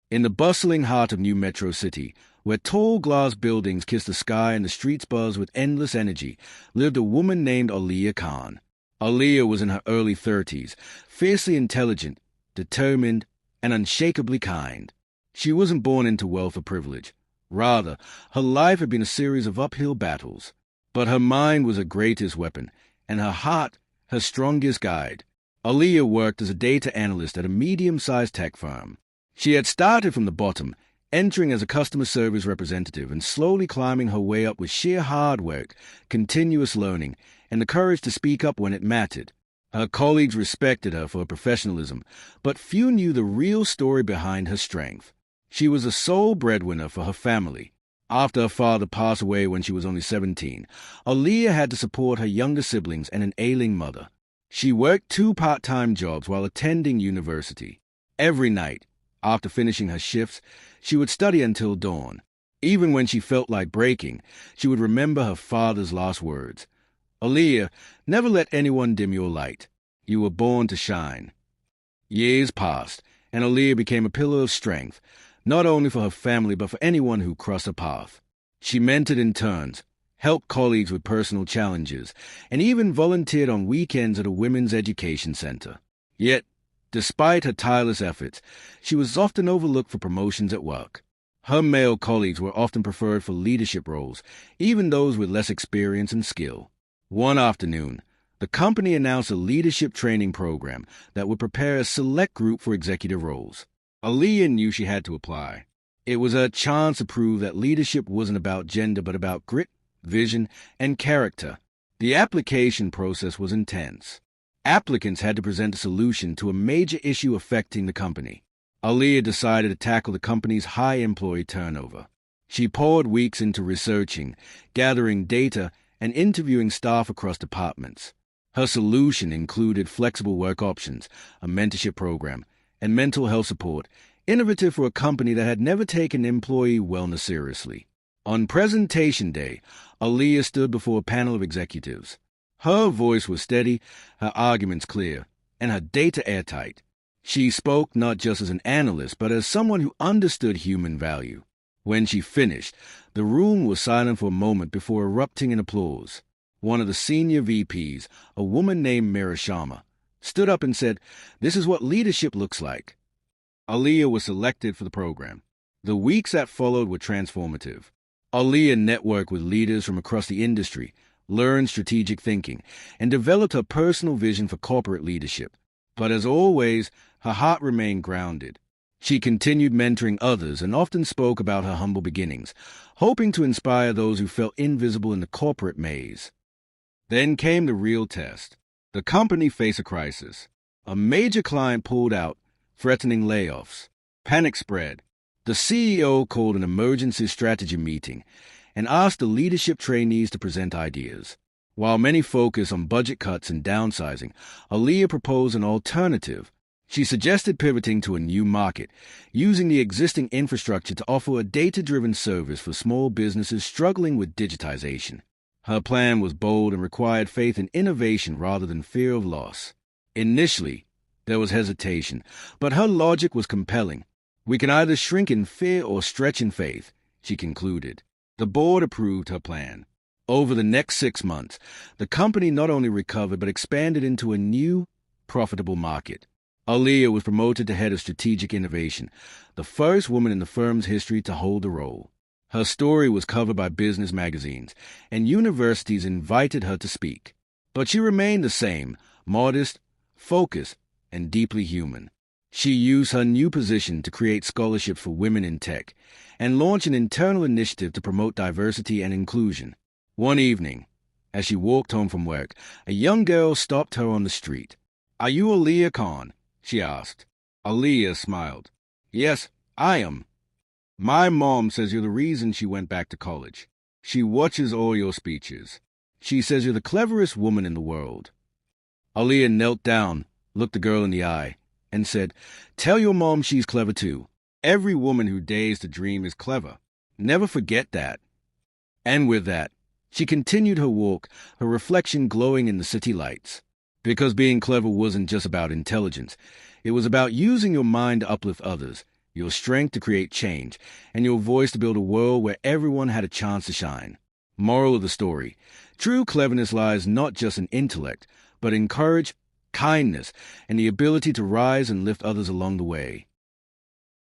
In the bustling heart of New Metro City, where tall glass buildings kiss the sky and the streets buzz with endless energy, lived a woman named Aaliya Khan. Aaliya was in her early 30s, fiercely intelligent, determined, and unshakably kind. She wasn't born into wealth or privilege. Rather, her life had been a series of uphill battles. But her mind was her greatest weapon, and her heart her strongest guide. Aaliya worked as a data analyst at a medium-sized tech firm. She had started from the bottom, entering as a customer service representative and slowly climbing her way up with sheer hard work, continuous learning, and the courage to speak up when it mattered. Her colleagues respected her for her professionalism, but few knew the real story behind her strength. She was the sole breadwinner for her family. After her father passed away when she was only 17, Aaliya had to support her younger siblings and an ailing mother. She worked 2 part-time jobs while attending university. Every night, after finishing her shifts, she would study until dawn. Even when she felt like breaking, she would remember her father's last words. Aaliya, never let anyone dim your light. You were born to shine. Years passed, and Aaliya became a pillar of strength, not only for her family but for anyone who crossed her path. She mentored interns, helped colleagues with personal challenges, and even volunteered on weekends at a women's education center. Yet, despite her tireless efforts, she was often overlooked for promotions at work. Her male colleagues were often preferred for leadership roles, even those with less experience and skill. One afternoon, the company announced a leadership training program that would prepare a select group for executive roles. Aaliya knew she had to apply. It was her chance to prove that leadership wasn't about gender but about grit, vision, and character. The application process was intense. Applicants had to present a solution to a major issue affecting the company. Aaliya decided to tackle the company's high employee turnover. She poured weeks into researching, gathering data, and interviewing staff across departments. Her solution included flexible work options, a mentorship program, and mental health support, innovative for a company that had never taken employee wellness seriously. On presentation day, Aaliya stood before a panel of executives. Her voice was steady, her arguments clear, and her data airtight. She spoke not just as an analyst, but as someone who understood human value. When she finished, the room was silent for a moment before erupting in applause. One of the senior VPs, a woman named Mira Sharma, stood up and said, "This is what leadership looks like." Aaliya was selected for the program. The weeks that followed were transformative. Aaliya networked with leaders from across the industry, learned strategic thinking, and developed her personal vision for corporate leadership. But as always, her heart remained grounded. She continued mentoring others and often spoke about her humble beginnings, hoping to inspire those who felt invisible in the corporate maze. Then came the real test. The company faced a crisis. A major client pulled out, threatening layoffs. Panic spread. The CEO called an emergency strategy meeting and asked the leadership trainees to present ideas. While many focused on budget cuts and downsizing, Aaliya proposed an alternative. She suggested pivoting to a new market, using the existing infrastructure to offer a data-driven service for small businesses struggling with digitization. Her plan was bold and required faith in innovation rather than fear of loss. Initially, there was hesitation, but her logic was compelling. "We can either shrink in fear or stretch in faith," she concluded. The board approved her plan. Over the next 6 months, the company not only recovered but expanded into a new, profitable market. Aaliya was promoted to head of strategic innovation, the first woman in the firm's history to hold the role. Her story was covered by business magazines, and universities invited her to speak. But she remained the same, modest, focused, and deeply human. She used her new position to create scholarships for women in tech and launch an internal initiative to promote diversity and inclusion. One evening, as she walked home from work, a young girl stopped her on the street. "Are you Aaliya Khan?" she asked. Aaliya smiled. "Yes, I am. My mom says you're the reason she went back to college. She watches all your speeches. She says you're the cleverest woman in the world." Aaliya knelt down, looked the girl in the eye, and said, "Tell your mom she's clever too. Every woman who dares to dream is clever. Never forget that." And with that, she continued her walk, her reflection glowing in the city lights. Because being clever wasn't just about intelligence. It was about using your mind to uplift others, your strength to create change, and your voice to build a world where everyone had a chance to shine. Moral of the story: true cleverness lies not just in intellect, but in courage, kindness, and the ability to rise and lift others along the way.